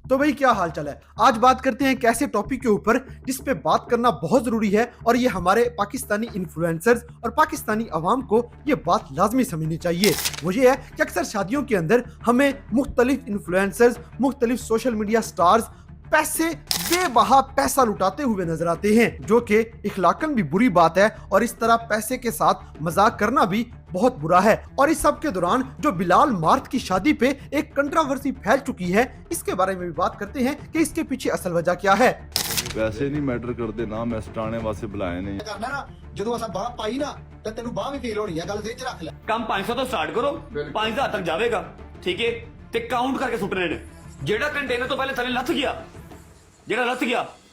तो भाई क्या हाल चाल है। आज बात करते हैं एक ऐसे टॉपिक के ऊपर जिस पे बात करना बहुत जरूरी है और ये हमारे पाकिस्तानी इन्फ्लुएंसर्स और पाकिस्तानी अवाम को ये बात लाजमी समझनी चाहिए। वो ये है कि अक्सर शादियों के अंदर हमें मुख्तलिफ इन्फ्लुएंसर्स, मुख्तलिफ सोशल मीडिया स्टार्स पैसे बेबहा पैसा लुटाते हुए नजर आते हैं, जो कि इखलाकन भी बुरी बात है और इस तरह पैसे के साथ मजाक करना भी बहुत बुरा है। और इस सब के दौरान जो बिलाल मार्थ की शादी पे एक कंट्रोवर्सी फैल चुकी है, इसके बारे में भी बात करते हैं कि इसके पीछे असल वजह क्या है। वैसे नहीं मैटर करते ना, मैं सटाने वास्ते बुलाए ने करना ना ਜਦੋਂ ਅਸਾਂ ਬਾਹ ਪਾਈ ਨਾ ਤੇ ਤੈਨੂੰ ਬਾਹ ਵੀ ਫੀਲ ਹੋਣੀ ਹੈ, ਗੱਲ ਵਿੱਚ ਰੱਖ ਲੈ। ਕੰਮ 500 ਤੋਂ ਸਟਾਰਟ ਕਰੋ, 5000 ਤੱਕ ਜਾਵੇਗਾ, ਠੀਕ ਹੈ, ਤੇ ਕਾਊਂਟ ਕਰਕੇ ਸੁੱਟਣੇ ਨੇ। ਜਿਹੜਾ ਕੰਟੇਨਰ ਤੋਂ ਪਹਿਲੇ ਥੱਲੇ ਲੱਥ ਗਿਆ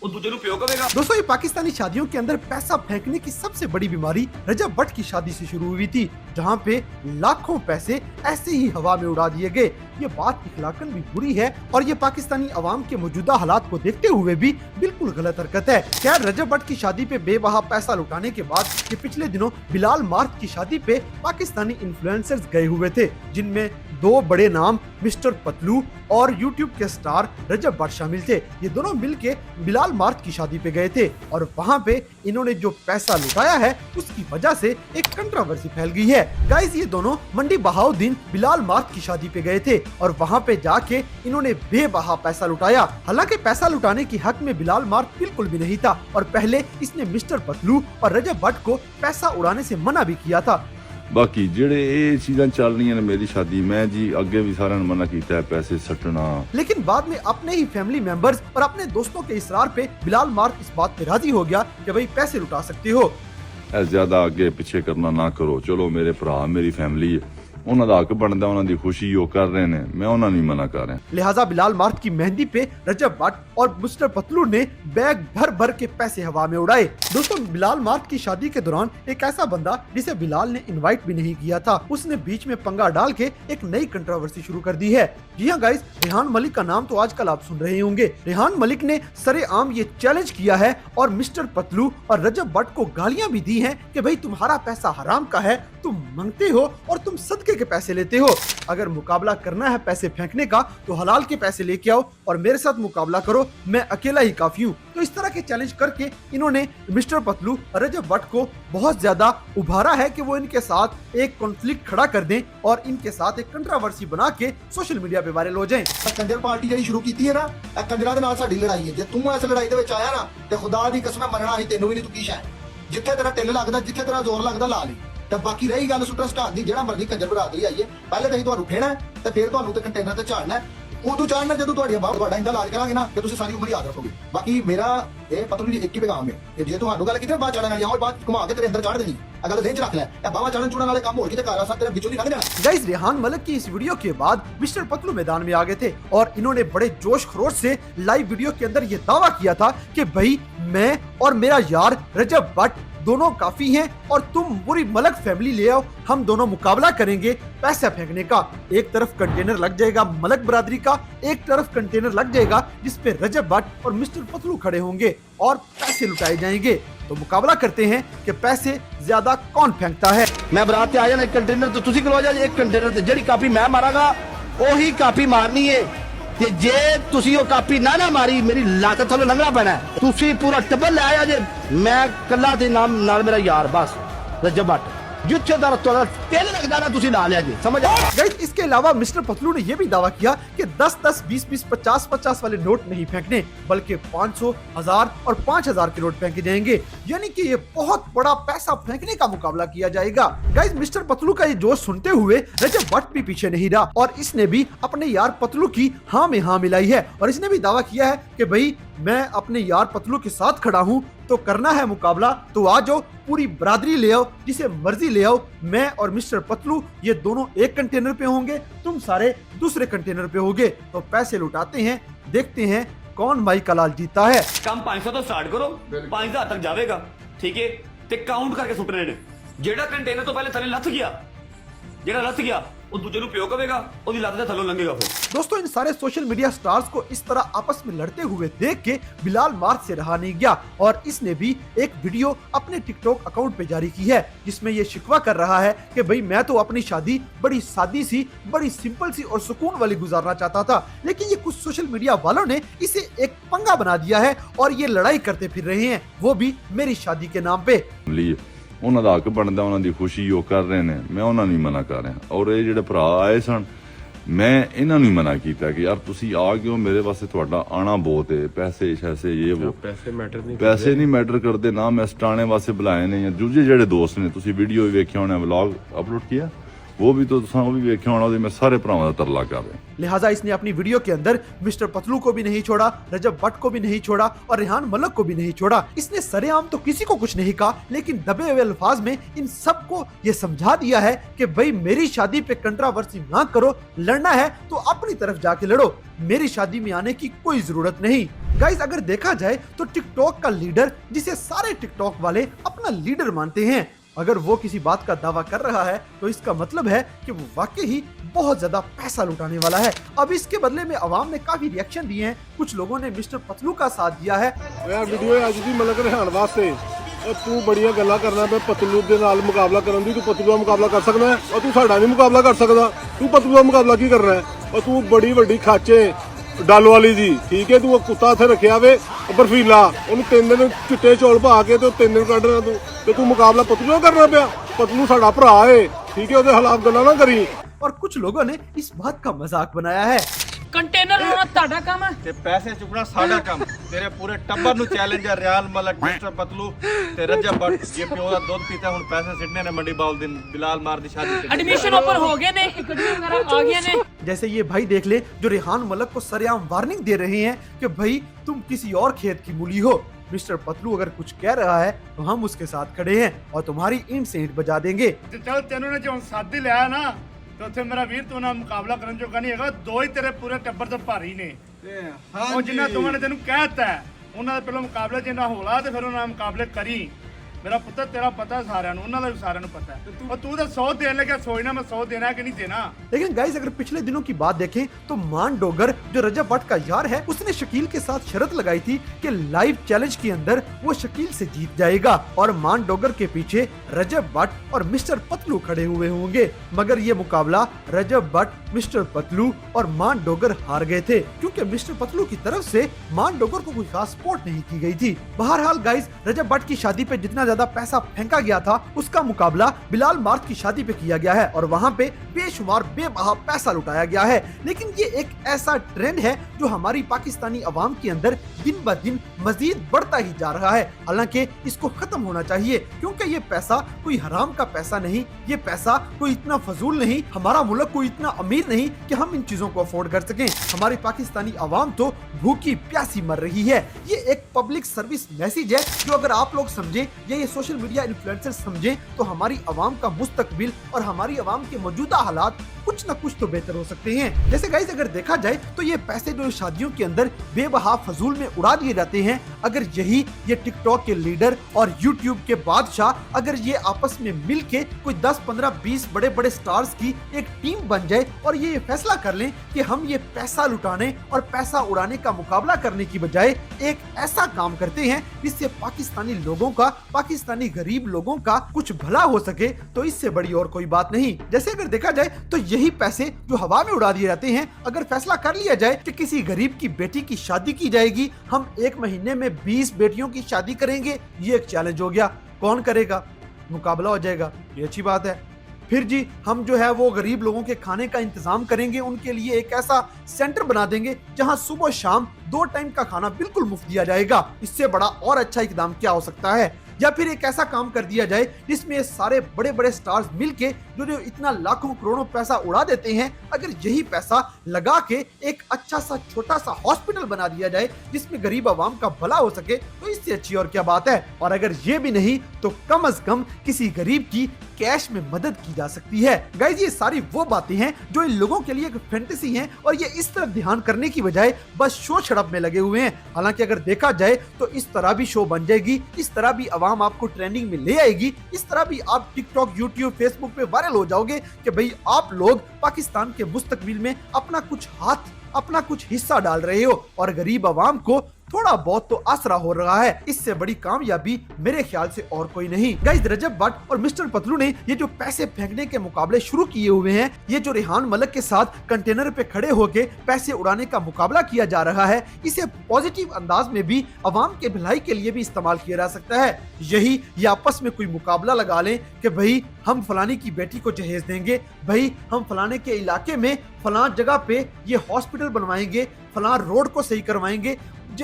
वो दूजे ਨੂੰ ਪਿਓ ਕਵੇਗਾ। दोस्तों, ये पाकिस्तानी शादियों के अंदर पैसा फेंकने की सबसे बड़ी बीमारी रजब भट्ट की शादी से शुरू हुई थी, जहां पे लाखों पैसे ऐसे ही हवा में उड़ा दिए गए। ये बात इखलाकन भी बुरी है और ये पाकिस्तानी अवाम के मौजूदा हालात को देखते हुए भी बिल्कुल गलत हरकत है। खैर, रजब भट्ट की शादी पे बेबहा पैसा लुटाने के बाद ये पिछले दिनों बिलाल मार्थ की शादी पे पाकिस्तानी इन्फ्लुएंसर्स गए हुए थे, जिनमें दो बड़े नाम मिस्टर पतलू और यूट्यूब के स्टार रजब भट्ट शामिल थे। ये दोनों मिलके बिलाल मार्थ की शादी पे गए थे और वहां पे इन्होंने जो पैसा लुटाया है उसकी वजह से एक कंट्रोवर्सी फैल गई है। गाइस, ये दोनों मंडी बहाउद्दीन बिलाल मार्थ की शादी पे गए थे और वहां पे जाके इन्होंने बेबहा पैसा लुटाया। हालांकि पैसा लुटाने की हक में बिलाल मार्थ बिल्कुल भी नहीं था और पहले इसने मिस्टर पतलू और रजब भट्ट को पैसा उड़ाने से मना भी किया था। बाकी जेड़े ये चीज़ां चल रही हैं मेरी शादी, मैं जी अगे भी सारा मना किया है पैसे सटना, लेकिन बाद में अपने ही फैमिली मेंबर्स और अपने दोस्तों के इसरार पे बिलाल मार्थ इस बात पे राजी हो गया कि भाई पैसे लुटा सकते हो। ज्यादा अगे पीछे करना ना करो। चलो मेरे भरा मेरी फैमिली उन्हों का हक बनता, उन्होंने खुशी वो कर रहे हैं, मैं उन्होंने नहीं मना कर रहा। लिहाजा बिलाल मार्थ की मेहंदी पे रजब भट्ट और मिस्टर पतलू ने बैग भर भर के पैसे हवा में उड़ाए। दोस्तों, बिलाल मार्थ की शादी के दौरान एक ऐसा बंदा जिसे बिलाल ने इनवाइट भी नहीं किया था, उसने बीच में पंगा डाल के एक नई कंट्रोवर्सी शुरू कर दी है। जी हाँ गाइस, रेहान मलिक का नाम तो आजकल आप सुन रहे होंगे। रेहान मलिक ने सरेआम ये चैलेंज किया है और मिस्टर पतलू और रजब भट्ट को गालियां भी दी हैं कि भाई तुम्हारा पैसा हराम का है, तुम मांगते हो और तुम सदके के पैसे लेते हो। अगर मुकाबला करना है पैसे फेंकने का तो हलाल के पैसे लेके आओ और मेरे साथ मुकाबला करो, मैं अकेला ही काफी हूँ। तो इस तरह के चैलेंज करके इन्होंने मिस्टर पतलू और रजब भट्ट को बहुत ज्यादा उभारा है कि वो इनके साथ एक कॉन्फ्लिक्ट खड़ा कर दें और इनके साथ एक कंट्रोवर्सी बना के सोशल मीडिया पे वायरल हो जाएं। ਕੰਜਰ ਪਾਰਟੀ ਜਿਹੜੀ ਸ਼ੁਰੂ ਕੀਤੀ ਹੈ ਨਾ, ਇਹ ਕੰਜਰਾਂ ਦੇ ਨਾਲ ਸਾਡੀ ਲੜਾਈ ਹੈ। ਜੇ ਤੂੰ ਇਸ ਲੜਾਈ ਦੇ ਵਿੱਚ ਆਇਆ ਨਾ ਤੇ ਖੁਦਾ ਦੀ ਕਸਮ ਮੰਨਣਾ ਸੀ ਤੈਨੂੰ ਵੀ ਨਹੀਂ, ਤੂੰ ਕੀ ਸ਼ਾਇਦ ਜਿੱਥੇ ਤੇਰਾ ਢਿੱਲ ਲੱਗਦਾ, ਜਿੱਥੇ ਤੇਰਾ ਜ਼ੋਰ ਲੱਗਦਾ ਲਾ ਲਈ। ਤੇ ਬਾਕੀ ਰਹੀ ਗੱਲ ਸੁਪਰ ਸਟਾਰ ਦੀ, ਜਿਹੜਾ ਮਰਜ਼ੀ ਕੰਜਰ ਬਰਾਦਰੀ ਆਈਏ, ਪਹਿਲੇ ਤਾਂ ਅਸੀਂ ਤੁਹਾਨੂੰ ਠੇਣਾ ਤੇ ਫਿਰ ਤੁਹਾਨੂੰ ਤੇ ਕੰਟੇਨਰ ਤੇ ਝਾੜਨਾ। ਉਦੋਂ ਚਾੜਨਾ ਜਦੋਂ ਤੁਹਾਡੀਆਂ ਬਾਹਰ ਤੁਹਾਡਾ ਇੰਦਾ ਇਲਾਜ ਕਰਾਂਗੇ ਨਾ ਕਿ ਤੁਸੀਂ ਸਾਰੀ ਉਮਰ ਯਾਦ ਰੱਖੋਗੇ। ਬਾਕੀ ਮੇਰਾ ਇਹ ਪਤਲੂ ਜੀ ਇੱਕ ਹੀ ਪੈਗਾਮ ਹੈ ਕਿ ਜੇ ਤੁਹਾਨੂੰ ਗੱਲ ਕੀਤੀ ਬਾਹਰ ਚੜਨ ਵਾਲੀ ਆਹ ਬਾਤ ਘੁਮਾ ਕੇ ਤੇਰੇ ਅੰਦਰ ਚਾੜ ਦੇਣੀ, ਅਗਰ ਦੇਹ ਚ ਰੱਖ ਲੈ ਇਹ ਬਾਹਰ ਚੜਨ ਚੁੜਨ ਵਾਲੇ ਕੰਮ ਹੋ ਕਿਤੇ ਘਰ ਆ तेरे बिचों नहीं जाना। गाइस, रेहान मलिक की इस वीडियो के बाद मिस्टर पतलू मैदान में आ गए थे और इन्होंने बड़े जोश खरोश से लाइव वीडियो के अंदर ये दावा किया था कि भाई मैं और मेरा यार रजब भट्ट दोनों काफी हैं और तुम पूरी मलक फैमिली ले आओ, हम दोनों मुकाबला करेंगे पैसे फेंकने का। एक तरफ कंटेनर लग जाएगा मलक बरादरी का, एक तरफ कंटेनर लग जाएगा जिसपे रजब भट्ट और मिस्टर पतलू खड़े होंगे और पैसे लुटाए जाएंगे। तो मुकाबला करते हैं कि पैसे ज्यादा कौन फेंकता है। मैं बरात आ जाना, एक कंटेनर तो तुसी करवा जा, एक कंटेनर ते जेडी कापी मैं मारांगा ओही कापी मारनी है ते जे तुसी वो कापी ना मारी मेरी लात थल्लों लंघना पैना है। तुसी पूरा टब्बर ले आया जे, मैं कल्ला ते नाम नाल मेरा यार बस रजब भट्ट जिथे तेल लगता ना तुसी ला लिया जी, समझ आ। गाइस, इसके अलावा मिस्टर पतलू ने यह भी दावा किया कि 10-10, 20-20, 50-50 वाले नोट नहीं फेंकने, बल्कि 500, 1000 और 5000 के नोट फेंके जाएंगे। यानी कि ये बहुत बड़ा पैसा फेंकने का मुकाबला किया जाएगा। गाइस, मिस्टर पतलू का ये जोश सुनते हुए रजब भट्ट भी पीछे नहीं रहा और इसने भी अपने यार पतलू की हाँ में हाँ मिलाई है और इसने भी दावा किया है कि भाई मैं अपने यार पतलू के साथ खड़ा हूँ, तो करना है मुकाबला तो आ जाओ, पूरी बरादरी ले आओ, जिसे मर्जी ले आओ, मैं और मिस्टर पतलू ये दोनों एक कंटेनर पे होंगे, तुम सारे दूसरे कंटेनर पे होगे। तो पैसे लुटाते हैं, देखते हैं कौन माई का लाल जीता है। ਕੰਮ 500 ਤੋਂ ਸਟਾਰਟ ਕਰੋ, 5000 ਤੱਕ ਜਾਵੇਗਾ, ਠੀਕ ਹੈ, ਤੇ ਕਾਊਂਟ ਕਰਕੇ ਸੁੱਟਣੇ ਨੇ। ਜਿਹੜਾ ਕੰਟੇਨਰ ਤੋਂ ਪਹਿਲੇ ਥੱਲੇ ਲੱਥ ਗਿਆ ਉਹ ਦੂਜੇ ਨੂੰ ਪਿਓ ਕਵੇਗਾ, ਉਹਦੀ ਲੱਤ ਦੇ ਥੱਲੋਂ ਲੰਘੇਗਾ ਫਿਰ। दोस्तों इन सारे सोशल मीडिया स्टार्स को इस तरह आपस में लड़ते हुए देख के बिलाल मार्च से रहा नहीं गया और इसने भी एक वीडियो अपने टिकटॉक अकाउंट पे जारी की है जिसमें ये शिकवा कर रहा है कि भाई मैं तो अपनी शादी बड़ी सादी सी, बड़ी सिंपल सी और सुकून वाली गुजारना चाहता था, लेकिन ये कुछ सोशल मीडिया वालों ने इसे एक पंगा बना दिया है और ये लड़ाई करते फिर रहे हैं, वो भी मेरी शादी के नाम पे। ਲਈ ਉਹਨਾਂ ਦਾ ਹੱਕ ਬਣਦਾ, ਉਹਨਾਂ ਦੀ ਖੁਸ਼ੀ ਉਹ ਕਰ ਰਹੇ ਨੇ, ਮੈਂ ਉਹਨਾਂ ਨੂੰ ਮਨਾ ਕਰ ਰਿਹਾ। ਔਰ ਇਹ ਜਿਹੜੇ ਭਰਾ ਆਏ ਸਨ, ਮੈਂ ਇਹਨਾਂ ਨੂੰ ਮਨਾ ਕੀਤਾ ਕਿ ਯਾਰ ਤੁਸੀਂ ਆ ਕਿਉਂ, ਮੇਰੇ ਵਾਸਤੇ ਤੁਹਾਡਾ ਆਣਾ ਬਹੁਤ ਹੈ, ਪੈਸੇ ਸ਼ੈਸੇ ਇਹ ਉਹ ਪੈਸੇ ਨਹੀਂ ਮੈਟਰ ਕਰਦੇ ਨਾ। ਮੈਂ ਸਟਾਣੇ ਵਾਸਤੇ ਬੁਲਾਏ ਨੇ ਜਾਂ ਦੂਜੇ ਜਿਹੜੇ ਦੋਸਤ ਨੇ, ਤੁਸੀਂ ਵੀਡੀਓ ਵੀ ਵੇਖਿਆ ਹੋਣਾ, ਵਲੌਗ ਅਪਲੋਡ ਕੀਤਾ, वो भी तो वो भी वेख्या होना, मैं सारे भरावां दा तरला कर रहा। लिहाजा इसने अपनी वीडियो के अंदर मिस्टर पतलू को भी नहीं छोड़ा, रजब भट्ट को भी नहीं छोड़ा और रेहान मलक को भी नहीं छोड़ा। इसने सरेआम तो किसी को कुछ नहीं कहा, लेकिन दबे हुए अल्फाज में इन सबको ये समझा दिया है कि भाई मेरी शादी पे कंट्रोवर्सी ना करो, लड़ना है तो अपनी तरफ जाके लड़ो, मेरी शादी में आने की कोई जरूरत नहीं। गाइस अगर देखा जाए तो टिकटॉक का लीडर, जिसे सारे टिकटॉक वाले अपना लीडर मानते हैं, अगर वो किसी बात का दावा कर रहा है तो इसका मतलब है कि वो वाकई ही बहुत ज्यादा पैसा लुटाने वाला है। अब इसके बदले में अवाम ने काफी रिएक्शन दिए हैं, कुछ लोगों ने मिस्टर पतलू का साथ दिया है। वीडियो अज दी मलक रेहान वास्ते तू बड़ियां गल्लां करना पे पतलू दे नाल मुकाबला करन दी, तू पतलू दा मुकाबला कर सकदा है और तू साडा नहीं मुकाबला कर सकदा। तू पतलू दा मुकाबला की करना है और तू बड़ी वड्डी खाचे डालो वाली जी, ठीक है, तू कुत्ता इत्थे रखिया वे बर्फीला, ओनू 3 दिन चिट्टे चौल पा के तो 3 दिन कढना तू, ते तू मुकाबला पतलू करना पिया। पतलू साडा भरा है, ठीक है, ओदे खिलाफ गल्लां ना करी। और कुछ लोगों ने इस बात का मजाक बनाया है। कंटेनर लाना ਤੁਹਾਡਾ ਕੰਮ ਹੈ ਤੇ ਪੈਸੇ ਚੁਕਣਾ ਸਾਡਾ ਕੰਮ। ਤੇਰੇ ਪੂਰੇ ਟੱਬਰ ਨੂੰ ਚੈਲੰਜ ਹੈ, ਰਿਆਨ ਮਲਕ, ਮਿਸਟਰ ਪਤਲੂ ਤੇ ਰਜਬ ਭੱਟ, ਜੇ ਪਿਓ ਦਾ ਦੁੱਧ ਪੀਤਾ ਹੁਣ ਪੈਸੇ ਸਿੱਟਨੇ ਨੇ ਮੰਡੀ ਬਾਉਲ ਦਿਨ ਬਿਲਾਲ ਮਾਰ ਦੀ ਸ਼ਾਦੀ ਤੇ। एडमिशन ओपन हो गए ने, इकट्ठे वगैरह आ गए ने। जैसे ये भाई देख ले जो रेहान मलक को सरेआम वार्निंग दे रहे हैं कि भाई तुम किसी और खेत की मूली हो, मिस्टर पतलू अगर कुछ कह रहा है तो हम उसके साथ खड़े हैं और तुम्हारी ईंट से ईंट बजा देंगे। चल तेनों ने जो साथी लिया ना तो उत्थे मेरा वीर तू ना मुकाबला करन जोगा नहीं हैगा, दो ही तेरे पूरे टब्बर तो भारी ने। ਉਹ ਜਿੰਨਾ ਦੋਵਾਂ ਨੇ ਤੈਨੂੰ ਕਹਿਤਾ ਉਹਨਾਂ ਦਾ ਪਹਿਲਾਂ ਮੁਕਾਬਲਾ ਜਿੰਨਾ ਹੋਲਾ ਤੇ ਫਿਰ ਉਹਨਾਂ ਮੁਕਾਬਲੇ ਕਰੀ। मेरा पुत्र तेरा पता है साਰਿਆਂ ਨੂੰ, ਉਹਨਾਂ ਦਾ ਵੀ ਸਾਰਿਆਂ ਨੂੰ पता है। और तू तो 100 देने लगा, सोचना मैं 100 देना है कि नहीं देना। लेकिन गाइस अगर पिछले दिनों की बात देखें तो मान डोगर जो रजब भट्ट का यार है, उसने शकील के साथ शर्त लगाई थी कि लाइव चैलेंज के अंदर वो शकील से जीत जाएगा और मान डोगर के पीछे रजब भट्ट और मिस्टर पतलू खड़े हुए होंगे। मगर ये मुकाबला रजब भट्ट, मिस्टर पतलू और मान डोगर हार गए थे क्योंकि मिस्टर पतलू की तरफ से मान डोगर को कोई खास सपोर्ट नहीं की गई थी। बहरहाल गाइस रजब भट्ट की शादी पे जितना ज्यादा पैसा फेंका गया था उसका मुकाबला बिलाल मार्च की शादी पे किया गया है और वहाँ पे बेशुमार बेबहा पैसा लुटाया गया है। लेकिन ये एक ऐसा ट्रेंड है जो हमारी पाकिस्तानी अवाम के अंदर दिन ब दिन मजीद बढ़ता ही जा रहा है। हालांकि इसको खत्म होना चाहिए क्योंकि ये पैसा कोई हराम का पैसा नहीं, ये पैसा कोई इतना फजूल नहीं, हमारा मुल्क कोई इतना अमीर नहीं कि हम इन चीजों को अफोर्ड कर सकें। हमारी पाकिस्तानी अवाम तो भूखी प्यासी मर रही है। ये एक पब्लिक सर्विस मैसेज है जो अगर आप लोग समझे या ये सोशल मीडिया इन्फ्लुएंसर समझे तो हमारी अवाम का मुस्तकबिल और हमारी अवाम के मौजूदा हालात कुछ न कुछ तो बेहतर हो सकते हैं। जैसे गाइस अगर देखा जाए तो ये पैसे जो शादियों के अंदर बेबहा फजूल में उड़ा दिए जाते हैं, अगर यही ये टिकटॉक के लीडर और यूट्यूब के बादशाह अगर ये आपस में मिल के कोई 10, 15, 20 बड़े बड़े स्टार्स की एक टीम बन जाए और ये फैसला कर लें कि हम ये पैसा लुटाने और पैसा उड़ाने का मुकाबला करने की बजाय एक ऐसा काम करते हैं जिससे पाकिस्तानी लोगों का, पाकिस्तानी गरीब लोगों का कुछ भला हो सके, तो इससे बड़ी और कोई बात नहीं। जैसे अगर देखा जाए तो यही पैसे जो हवा में उड़ा दिए जाते हैं, अगर फैसला कर लिया जाए कि किसी गरीब की बेटी की शादी की जाएगी, हम 1 महीने में 20 बेटियों की शादी करेंगे, ये एक चैलेंज हो गया। कौन करेगा? मुकाबला हो जाएगा, ये अच्छी बात है। फिर जी हम जो है वो गरीब लोगों के खाने का इंतजाम करेंगे, उनके लिए एक ऐसा सेंटर बना देंगे जहां सुबह शाम 2 टाइम का खाना बिल्कुल मुफ्त दिया जाएगा। इससे बड़ा और अच्छा इकदाम क्या हो सकता है? या फिर एक ऐसा काम कर दिया जाए जिसमें सारे बड़े बड़े स्टार्स मिलके जो इतना लाखों करोड़ों पैसा उड़ा देते हैं, अगर यही पैसा लगा के एक अच्छा सा छोटा सा हॉस्पिटल बना दिया जाए जिसमें गरीब आवाम का भला हो सके, तो इससे अच्छी और क्या बात है। और अगर ये भी नहीं तो कम से कम किसी गरीब की कैश में मदद की जा सकती है। गाइस ये सारी वो बातें हैं जो इन लोगों के लिए एक फैंटेसी हैं और ये इस तरफ ध्यान करने की बजाय बस शो शड़प में लगे हुए हैं। हालांकि अगर देखा जाए तो इस तरह भी शो बन जाएगी, इस तरह भी आवाम आपको ट्रेंडिंग में ले आएगी, इस तरह भी आप टिकटॉक, यूट्यूब, फेसबुक पे वायरल हो जाओगे कि भाई आप लोग पाकिस्तान के मुस्तकबिल में अपना कुछ हाथ, अपना कुछ हिस्सा डाल रहे हो और गरीब आवाम को थोड़ा बहुत तो आसरा हो रहा है। इससे बड़ी कामयाबी मेरे ख्याल से और कोई नहीं। गाइस रजब भट्ट और मिस्टर पतलू ने ये जो पैसे फेंकने के मुकाबले शुरू किए हुए हैं, ये जो रेहान मलिक के साथ कंटेनर पे खड़े होके पैसे उड़ाने का मुकाबला किया जा रहा है, इसे पॉजिटिव अंदाज में भी अवाम के भलाई के लिए भी इस्तेमाल किया जा सकता है। यही ये आपस में कोई मुकाबला लगा लें कि भाई हम फलानी की बेटी को जहेज देंगे, भाई हम फलाने के इलाके में फलां जगह पे ये हॉस्पिटल बनवाएंगे, फलां रोड को सही करवाएंगे।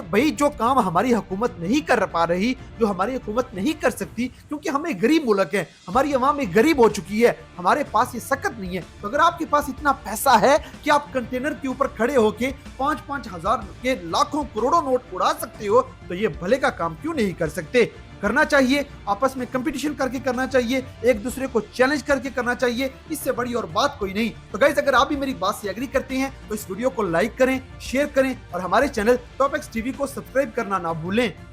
भाई जो काम हमारी हुकूमत नहीं कर पा रही, जो हमारी हुकूमत नहीं कर सकती, क्योंकि हम एक गरीब मुल्क है, हमारी अवाम एक गरीब हो चुकी है, हमारे पास ये सकत नहीं है। तो अगर आपके पास इतना पैसा है कि आप कंटेनर के ऊपर खड़े होके 5-5 हजार के लाखों करोड़ों नोट उड़ा सकते हो, तो ये भले का काम क्यों नहीं कर सकते? करना चाहिए, आपस में कंपटीशन करके करना चाहिए, एक दूसरे को चैलेंज करके करना चाहिए, इससे बड़ी और बात कोई नहीं। तो गाइस अगर आप भी मेरी बात से एग्री करते हैं तो इस वीडियो को लाइक करें, शेयर करें और हमारे चैनल टॉप एक्स टीवी को सब्सक्राइब करना ना भूलें।